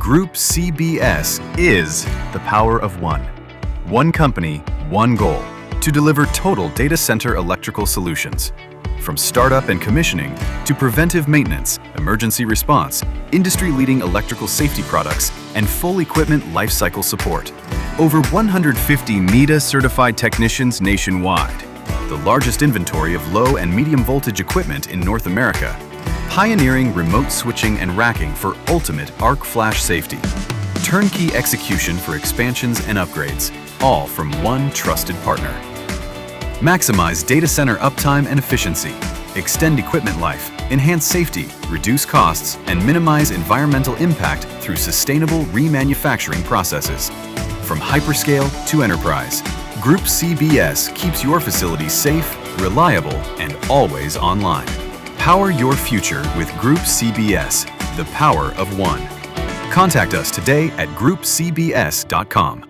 Group CBS is the power of one. One company, one goal, to deliver total data center electrical solutions. From startup and commissioning to preventive maintenance, emergency response, industry-leading electrical safety products, and full equipment lifecycle support. Over 150 NEDA-certified technicians nationwide. The largest inventory of low and medium voltage equipment in North America. Pioneering remote switching and racking for ultimate arc flash safety. Turnkey execution for expansions and upgrades, all from one trusted partner. Maximize data center uptime and efficiency, extend equipment life, enhance safety, reduce costs, and minimize environmental impact through sustainable remanufacturing processes. From hyperscale to enterprise, Group CBS keeps your facilities safe, reliable, and always online. Power your future with Group CBS, the power of one. Contact us today at groupcbs.com.